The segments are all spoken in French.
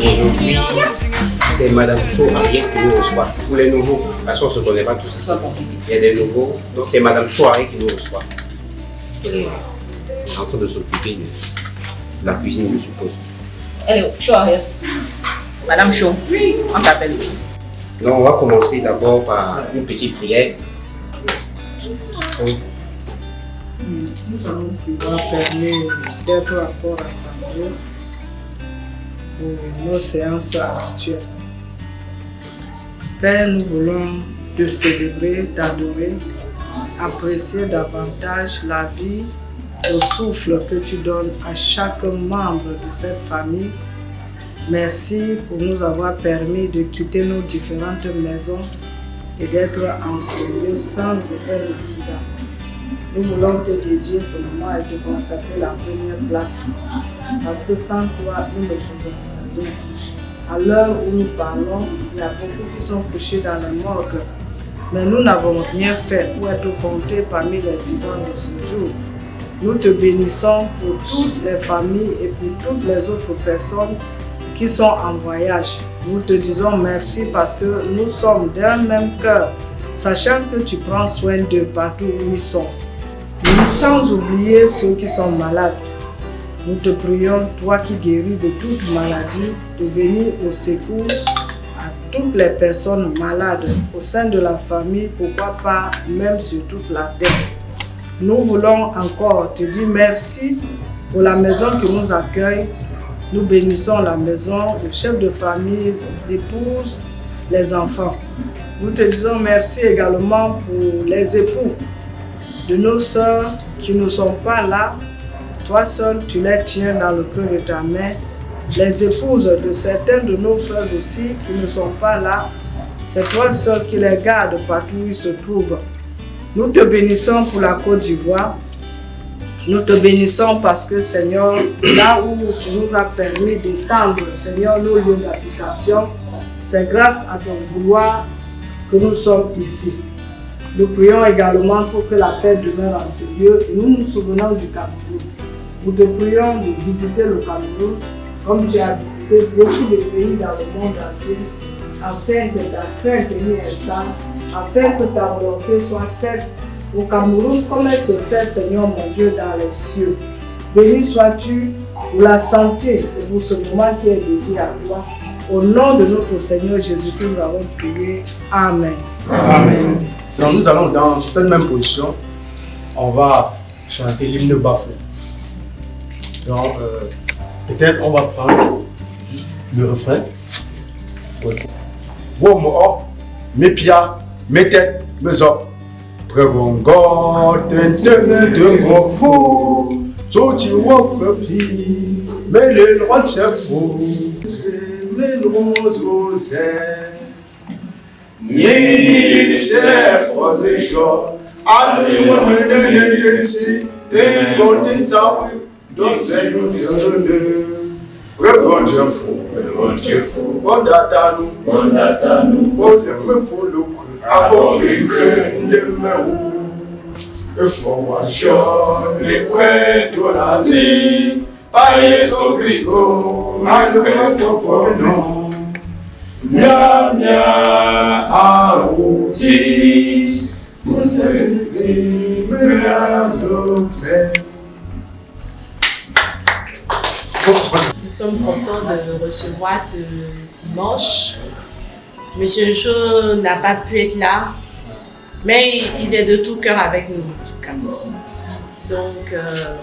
Aujourd'hui, c'est Madame Chouaré qui nous reçoit. Pour les nouveaux, parce qu'on ne se connaît pas tous ici. Il y a des nouveaux, donc c'est Madame Chouaré qui nous reçoit. Elle est en train de s'occuper de la cuisine, je suppose. Elle est Chouaré. Madame Chou, on t'appelle ici. Non, on va commencer d'abord par une petite prière. Oui. Nous allons pouvoir permettre d'être encore rassemblés pour nos séances actuelles. Père, nous voulons te célébrer, t'adorer, apprécier davantage la vie, le souffle que tu donnes à chaque membre de cette famille. Merci pour nous avoir permis de quitter nos différentes maisons et d'être en ce lieu sans aucun incident. Nous voulons te dédier ce moment et te consacrer la première place. Parce que sans toi, nous ne pouvons rien. À l'heure où nous parlons, il y a beaucoup qui sont couchés dans les morgues. Mais nous n'avons rien fait pour être comptés parmi les vivants de ce jour. Nous te bénissons pour toutes les familles et pour toutes les autres personnes qui sont en voyage. Nous te disons merci parce que nous sommes d'un même cœur, sachant que tu prends soin d'eux partout où ils sont. Sans oublier ceux qui sont malades. Nous te prions, toi qui guéris de toute maladie, de venir au secours à toutes les personnes malades au sein de la famille, pourquoi pas même sur toute la terre. Nous voulons encore te dire merci pour la maison qui nous accueille. Nous bénissons la maison, le chef de famille, l'épouse, les enfants. Nous te disons merci également pour les époux de nos sœurs qui ne sont pas là. Toi seul, tu les tiens dans le creux de ta main. Les épouses de certains de nos frères aussi qui ne sont pas là, c'est toi seul qui les gardes partout où ils se trouvent. Nous te bénissons pour la Côte d'Ivoire. Nous te bénissons parce que, Seigneur, là où tu nous as permis d'étendre, Seigneur, nos lieux d'habitation, c'est grâce à ton vouloir que nous sommes ici. Nous prions également pour que la paix demeure en ce lieu et nous nous souvenons du Cameroun. Nous te prions de visiter le Cameroun comme tu as visité beaucoup de pays dans le monde entier, afin que ta crainte y installe, afin que ta volonté soit faite au Cameroun comme elle se fait, Seigneur mon Dieu, dans les cieux. Béni sois-tu pour la santé et pour ce moment qui est dédié à toi. Au nom de notre Seigneur Jésus-Christ, nous avons prié. Amen. Amen. Donc nous allons dans cette même position, on va chanter l'hymne Bafou. Donc peut-être on va prendre juste le refrain. Womo, mes pieds, mes têtes, mes os. Pregongo, tentene de gros fou. Soti wopi, mais les lois fou. Mais roses Ni chef was a shot. I don't want to see. They go in town. Don't say no, we're going to fool. On that time, both of them follow. I won't be great in the moon. If I was sure, let's wait to la see. By so Christo, I don't for no. Mia mia autis, Nous sommes contents de recevoir ce dimanche. Monsieur Jo n'a pas pu être là, mais il est de tout cœur avec nous, en tout cas. Donc,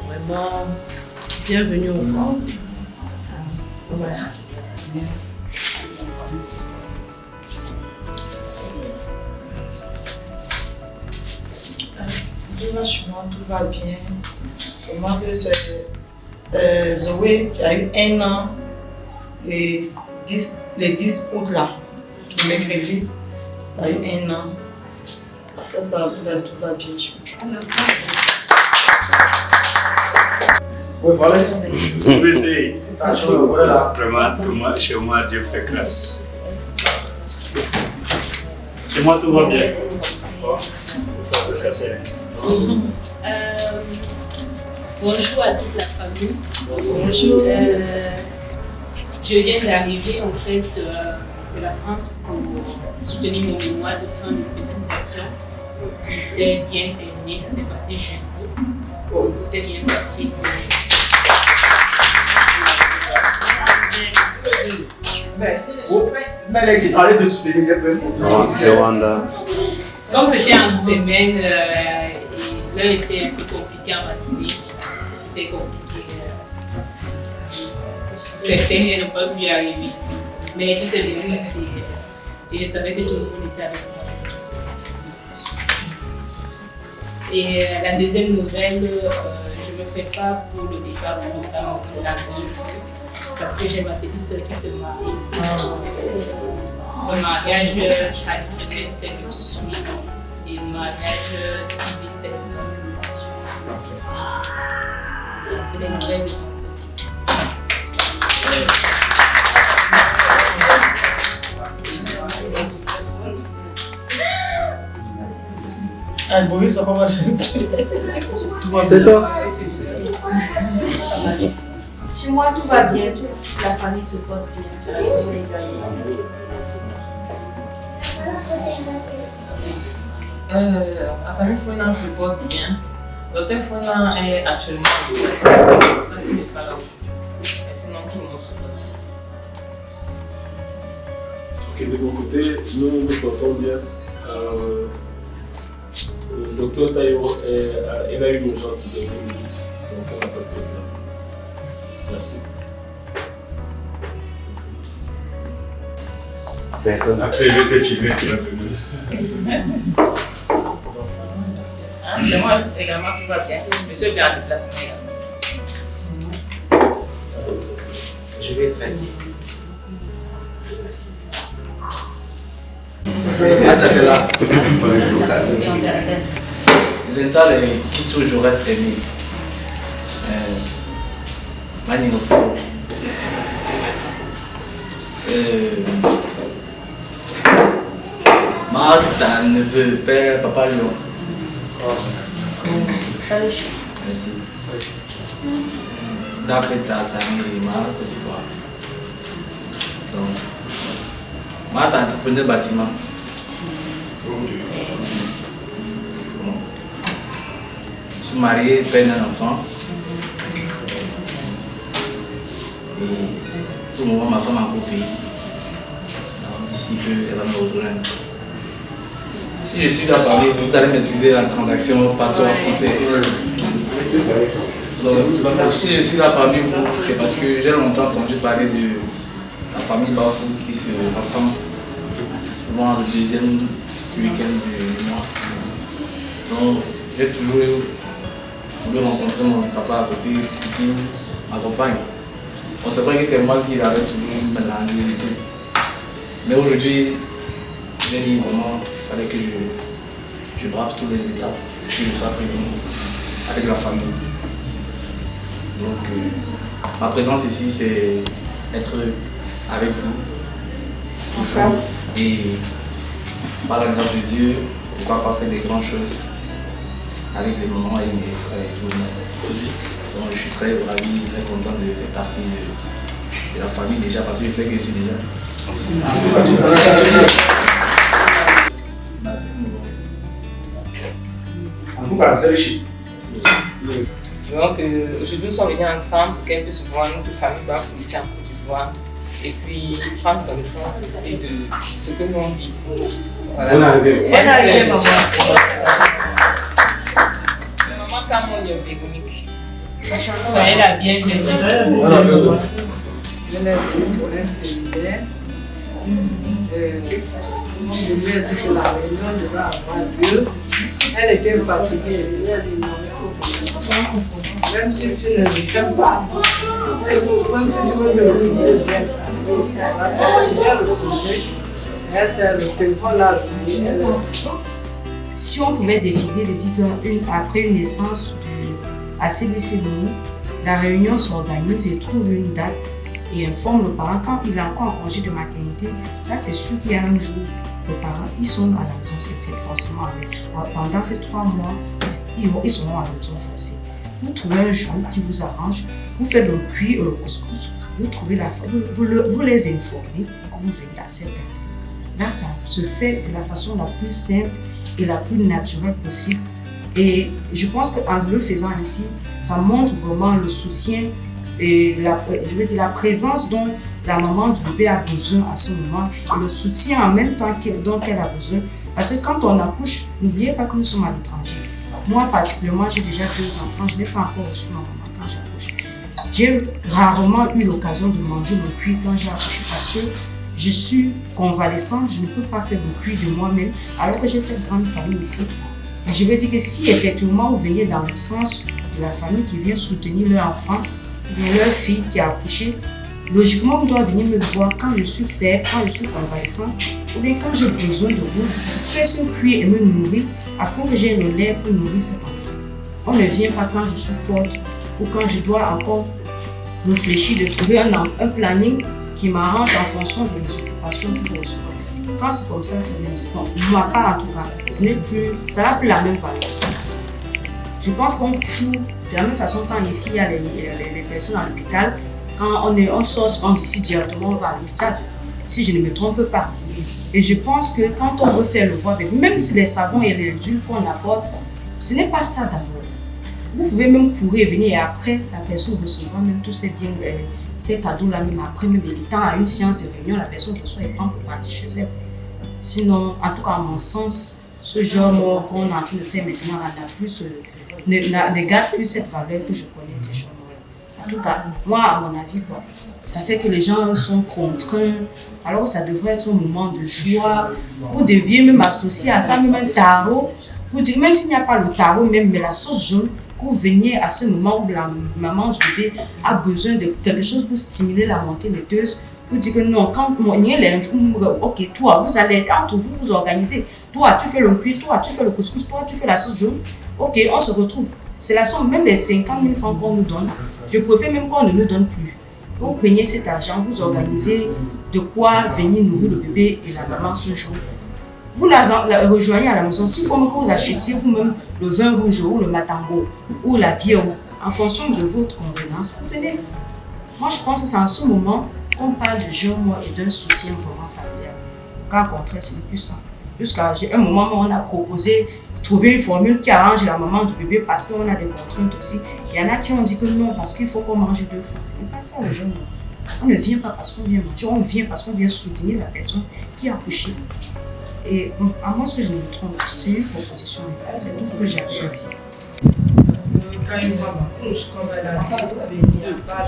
vraiment, bienvenue au camp. Voilà. Franchement, tout va bien. Seulement que Zoé qui a eu 1 an et le 10 août là, le mercredi. Il a eu 1 an. Après ça, tout va bien. Oui, voilà. C'est vraiment, chez moi, Dieu fait grâce. Chez moi, tout va bien. Bonjour à toute la famille. Bonjour. Je viens d'arriver en fait de la France pour soutenir mon mémoire de fin de spécialisation qui s'est bien terminé. Ça s'est passé jeudi. Donc tout s'est bien passé. Comme c'était en semaine, l'heure était un peu compliquée en matinée. C'était compliqué. Certains n'ont pas pu y arriver. Mais tout s'est bien passé. Et je savais que tout le monde était avec moi. Et la deuxième nouvelle, je me prépare pour le départ notamment de la grande, parce que j'ai ma petite soeur qui se marie. Le mariage traditionnel, c'est le 18 et le mariage civil, c'est le 18. C'est les nouvelles de mon côté. Ah, bon, ça va mal. C'est toi? Chez moi, tout va bien, toute la famille se porte bien. La famille Fouina se porte bien. Docteur Fouina est actuellement en Grèce. Il n'est pas là aujourd'hui. Mais sinon, tout le monde se porte bien. Ok, de mon côté, nous nous portons bien. Le docteur Taïwo, elle a eu une urgence de dernière minute, donc elle n'a pas pu être là. Merci. Personne n'a prévu de filmer, tu vas venir. Chez moi également, tout va bien. Monsieur est bien en déplacement également. Je vais très bien. Merci. Attends là. C'est ça qui toujours reste aimé. Magnifique. Martha neveu, père, papa Lyon. Merci. D'Afrique, Samy, Marc, Côte d'Ivoire. Donc, Martha entrepreneur bâtiment. Je suis marié, père d'un enfant. Et pour le moment, ma femme a un beau pays. D'ici peu, elle va me rejoindre. Si je suis là parmi vous, vous allez m'excuser la transaction partout en français. Donc, si je suis là parmi vous, c'est parce que j'ai longtemps entendu parler de la famille Bafou qui se rassemble souvent le deuxième week-end du mois. Donc, j'ai toujours voulu rencontrer mon papa à côté qui m'accompagne. Bon, c'est vrai que c'est moi qui l'avais toujours mélangé et tout. Mais aujourd'hui, j'ai dit vraiment qu'il fallait que je brave toutes les étapes, que je sois présent avec la famille. Donc, ma présence ici, c'est être avec vous, toujours. Et par la grâce de Dieu, pourquoi pas faire des grandes choses avec les mamans et mes frères et tout le monde. Donc, je suis très ravi, très content de faire partie de la famille déjà, parce que je sais que je suis déjà. En tout cas, c'est riche. Donc aujourd'hui nous sommes venus ensemble pour qu'elle puisse voir notre famille Bafou ici en Côte d'Ivoire et puis prendre connaissance aussi de ce que nous on vit ici. Voilà. Bonne arrivée, maman. Maman Camon Véronique. Soyez la bienvenue. Je l'ai vue pour un séminaire. Je lui ai dit que la réunion devait avoir lieu. Elle était fatiguée. Je lui ai dit non, il faut que je Même si tu ne l'aimes pas, même si tu veux te reposer, la personne vient le poser, elle c'est le téléphone là, Si on pouvait décider de dire qu'après une naissance à CBC, la réunion s'organise et trouve une date et informe le parent quand il est encore en congé de maternité, là c'est sûr qu'il y a un jour, les parents ils sont à la maison, c'est forcément pendant ces 3 mois, ils seront à la maison forcée. Vous trouvez un jour qui vous arrange, vous faites le cuit ou le couscous, vous trouvez vous les informez que vous venez à cette date. Là, ça se fait de la façon la plus simple et la plus naturelle possible. Et je pense qu'en le faisant ainsi, ça montre vraiment le soutien et la présence dont la maman du bébé a besoin à ce moment et le soutien en même temps dont elle a besoin. Parce que quand on accouche, n'oubliez pas que nous sommes à l'étranger. Moi particulièrement, j'ai déjà 2 enfants, je n'ai pas encore reçu ma maman quand j'accouche. J'ai rarement eu l'occasion de manger le cuit quand j'ai accouché parce que je suis convalescente, je ne peux pas faire le cuit de moi-même alors que j'ai cette grande famille ici. Et je veux dire que si effectivement vous veniez dans le sens de la famille qui vient soutenir leur enfant, de leur fille qui a accouché, logiquement on doit venir me voir quand je suis faible, quand je suis convalescente, ou bien quand j'ai besoin de vous, faire ce cuit et me nourrir afin que j'ai le lait pour nourrir cet enfant. On ne vient pas quand je suis forte ou quand je dois encore réfléchir de trouver un planning qui m'arrange en fonction de mes occupations pour recevoir. Quand c'est comme ça, moi pas en tout cas, ça n'a plus la même valeur. Je pense qu'on joue de la même façon quand ici il y a les personnes à l'hôpital, quand on sort d'ici directement, on va à l'hôpital, si je ne me trompe pas. Et je pense que quand on veut faire le voie, même si les savons et les huiles qu'on apporte, ce n'est pas ça d'abord. Vous pouvez même courir, venir et après, la personne recevra même tous ces biens, ces cadeaux-là, même après, même étant à une séance de réunion, la personne reçoit et prend pour partir chez elle. Sinon, en tout cas, à mon sens, ce genre qu'on est en train de faire maintenant ne garde plus cette valeur que je connais déjà. En tout cas, moi, à mon avis, ça fait que les gens sont contraints, alors que ça devrait être un moment de joie. Vous deviez même associer à ça, même un tarot. Vous dites, même s'il n'y a pas le tarot, même, mais la sauce jaune, que vous veniez à ce moment où la maman du bébé a besoin de quelque chose pour stimuler la montée laiteuse, vous dites que non, quand il y a lundi, ok, toi, vous allez entre vous, vous organisez. Toi, tu fais le cuit, toi, tu fais le couscous, toi, tu fais la sauce jaune. Ok, on se retrouve. C'est la somme, même les 50 000 francs qu'on nous donne. Je préfère même qu'on ne nous donne plus. Vous prenez cet argent, vous organisez de quoi venir nourrir le bébé et la maman ce jour. Vous la rejoignez à la maison. S'il faut même que vous achetiez vous-même le vin rouge ou le matango ou la bière, en fonction de votre convenance, vous venez. Moi, je pense que c'est en ce moment qu'on parle de jeunes et d'un soutien vraiment familial. Car au contraire, c'est plus ça. Jusqu'à un moment où on a proposé trouver une formule qui arrange la maman du bébé parce qu'on a des contraintes aussi. Il y en a qui ont dit que non, parce qu'il faut qu'on mange 2 fois. Ce n'est pas ça le jeune. On ne vient pas parce qu'on vient manger, on vient parce qu'on vient soutenir la personne qui a accouché. Et bon, à moins que je me trompe, c'est une proposition. C'est tout ce que j'ai à dire. Parce que quand une femme accouche, comme elle a dit, il n'y a pas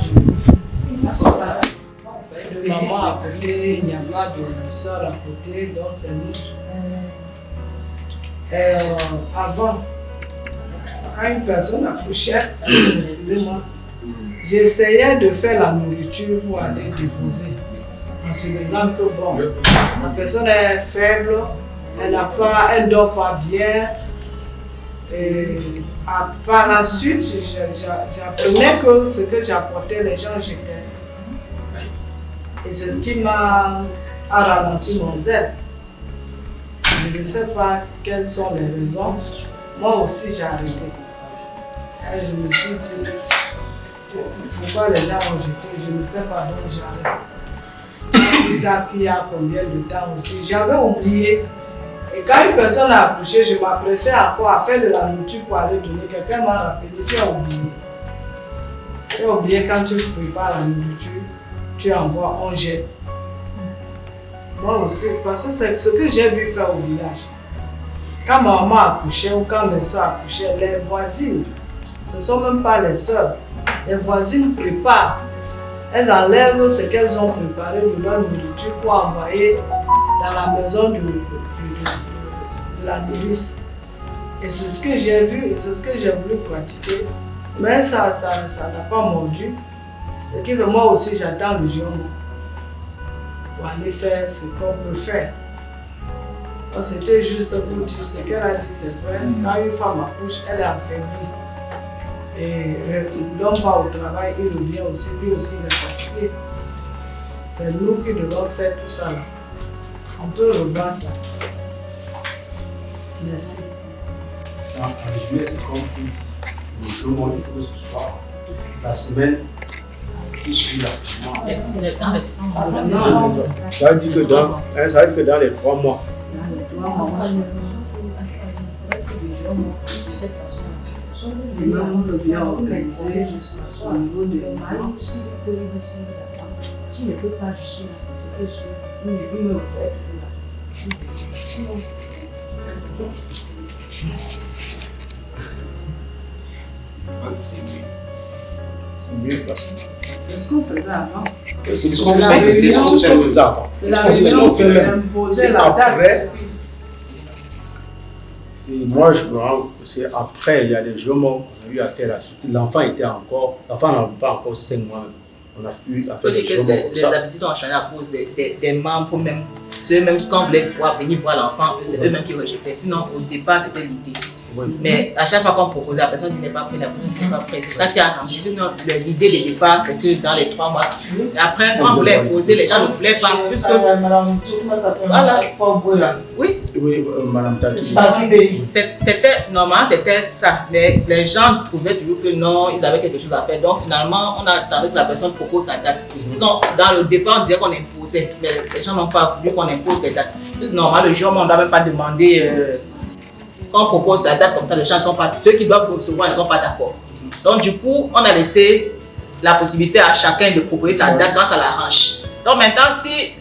de maman à côté, il n'y a pas de soeur à côté, donc c'est nous. Avant, quand une personne accouchait, excusez-moi, j'essayais de faire la nourriture pour aller déposer. En se disant que bon, la personne est faible, elle ne dort pas bien. Et par la suite, j'apprenais que ce que j'apportais, les gens jetaient. Et c'est ce qui m'a ralenti mon zèle. Je ne sais pas quelles sont les raisons. Moi aussi, j'ai arrêté. Et je me suis dit, pourquoi les gens ont jeté, je ne sais pas, donc j'arrête. Il y a combien de temps aussi. J'avais oublié. Et quand une personne a accouché, je m'apprêtais à quoi? À faire de la nourriture pour aller donner. Quelqu'un m'a rappelé, tu as oublié. Tu as oublié quand tu prépares la nourriture, tu envoies, on jette. Moi aussi, parce que c'est ce que j'ai vu faire au village. Quand ma maman accouchait ou quand mes soeurs accouchaient, les voisines, ce ne sont même pas les soeurs, les voisines préparent. Elles enlèvent ce qu'elles ont préparé de leur nourriture pour envoyer dans la maison de la nourrice. Et c'est ce que j'ai vu et c'est ce que j'ai voulu pratiquer. Mais ça n'a pas mordu. Ce qui fait, moi aussi, j'attends le jour pour aller faire ce qu'on peut faire. C'était juste pour dire ce qu'elle a dit, c'est vrai. Quand une femme accouche, elle est affaiblie. Et l'homme va au travail, il revient aussi, lui aussi il est fatigué. C'est nous qui devons faire tout ça là. On peut revoir ça. Merci. En résumé, c'est comme le jour, il faut que ce soit la semaine qui suit l'accouchement. Ça veut dire que dans les 3 mois. Nous devons organiser au niveau de S'il ne peut pas, je suis là. Il me le fait toujours là. C'est mieux parce que. C'est ce qu'on faisait avant. C'est ce qu'on faisait avant. C'est ce qu'on fait même. C'est après. Moi, je me rends, c'est après, il y a des jours où on a eu à faire la cité. L'enfant n'avait pas encore 5 mois. On a eu à faire des jours comme ça. Les habitudes ont changé à cause des membres, même ceux même quand on voulait venir voir l'enfant, c'est eux-mêmes qui rejetaient. Sinon, au départ, c'était l'idée. Oui. Mais à chaque fois qu'on proposait, la personne n'est pas prête, la personne n'est pas prête. C'est ça qui a rempli. Sinon, l'idée de départ, c'est que dans les 3 mois. Et après, quand on voulait imposer, les gens ne voulaient pas. Puisque. Madame, tout ça fait voilà. Oui, Madame Taki. C'était normal, c'était ça. Mais les gens trouvaient toujours que non, ils avaient quelque chose à faire. Donc finalement, on attendait que la personne propose sa date. Sinon, dans le départ, on disait qu'on imposait. Mais les gens n'ont pas voulu qu'on impose les dates. C'est normal, le jour, on ne doit même pas demander. Quand on propose la date comme ça, les gens ne sont pas. Ceux qui doivent recevoir, ils ne sont pas d'accord. Donc du coup, on a laissé la possibilité à chacun de proposer sa date quand ça l'arrange. Donc maintenant, si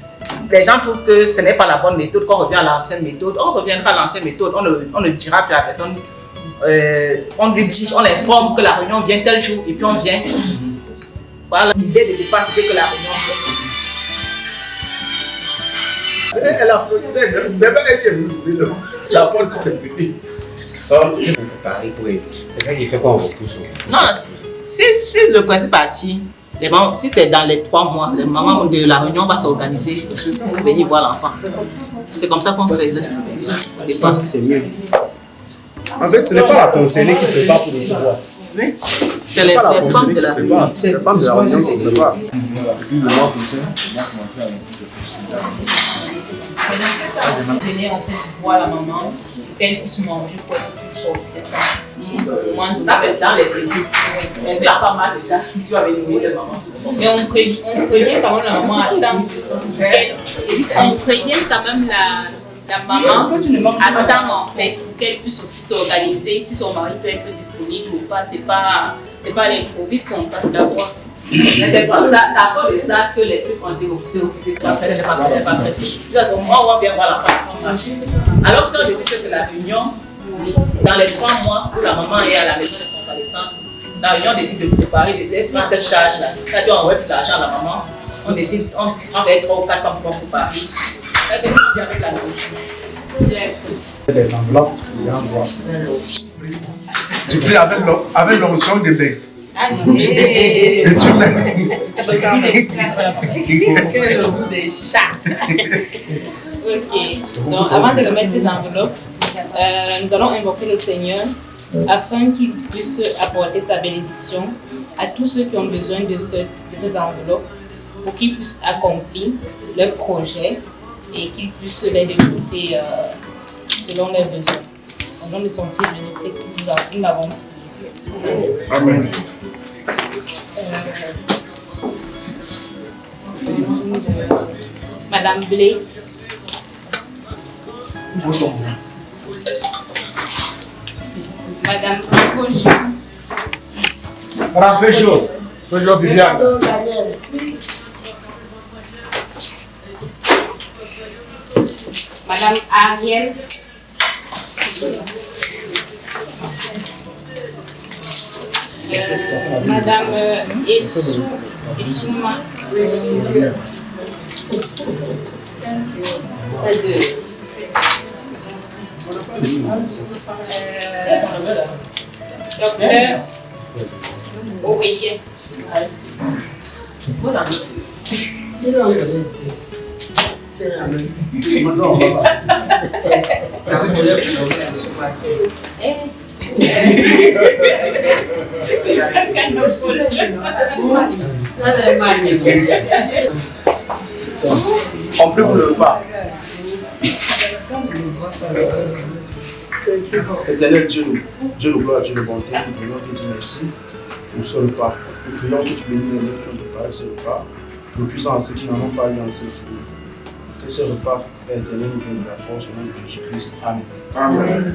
les gens trouvent que ce n'est pas la bonne méthode, qu'on revient à l'ancienne méthode, on reviendra à l'ancienne méthode. On ne dira que la personne, on lui dit, on l'informe que la réunion vient tel jour et puis on vient. Voilà, l'idée de départ, c'était que la réunion vient. Elle applaudissait, c'est pas elle qui est venue, c'est la porte qu'on est venue. C'est ça qui fait qu'on repousse. Non, si le principe a acquis, si c'est dans les 3 mois, le moment de la réunion va s'organiser pour venir voir l'enfant. C'est comme ça qu'on faisait. C'est mieux. En fait, ce n'est pas la conseillère qui prépare pour le savoir. Oui. C'est les femmes de la réunion. C'est les femmes de la réunion qui préparent. Depuis le mois prochain, on va commencer à réfléchir. Venir en fait voir la maman, qu'elle puisse manger pour être plus forte, c'est ça. Ça c'est dans les débuts. Mais c'est pas mal déjà. Tu vas venir nourrir la maman. Et on prévient quand même la maman attend. On prévient quand même la maman attend en fait pour qu'elle puisse aussi s'organiser. Si son mari peut être disponible ou pas, c'est pas l'improviste qu'on passe d'abord. C'est pas ça, à cause de ça que les trucs ont été repoussés. Moi, on va bien voir la femme. Alors que si on décide que c'est la réunion, dans les 3 mois où la maman est à la maison de convalescence, la réunion décide de préparer, de prendre cette charge-là. Quand on envoie plus d'argent à la maman, on décide, on fait 3 ou 4 femmes pour préparer. On vient avec la nourriture. Des enveloppes, des enveloppes. Tu fais avec l'onction de bain. Et tu mets. Quel goût de chat. Ok, donc avant de remettre ces enveloppes, nous allons invoquer le Seigneur afin qu'il puisse apporter sa bénédiction à tous ceux qui ont besoin de ces enveloppes pour qu'ils puissent accomplir leur projet et qu'ils puissent les développer selon leurs besoins. Au nom de son Fils Jésus-Christ, nous l'avons prié. Amen. Madame Blé. Madame Faujo. Madame Faujo Viviane. Madame Ariel. Madame Essouma. Docteur Oh oui, bien. Voilà. On prie pour le repas. Éternel Dieu, Dieu le gloire, Dieu le bonté, nous prions que Dieu merci pour ce repas. Nous prions que tu bénis les nôtres qui ont préparé ce repas. Nous puissions à ceux qui n'en ont pas eu en ce jour. Que ce repas, Père éternel, nous vienne de la force au nom de Jésus-Christ. Amen. Amen.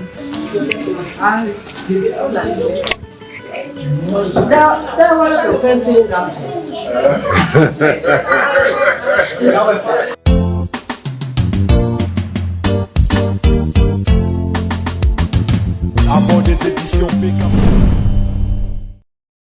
Avant des éditions PK.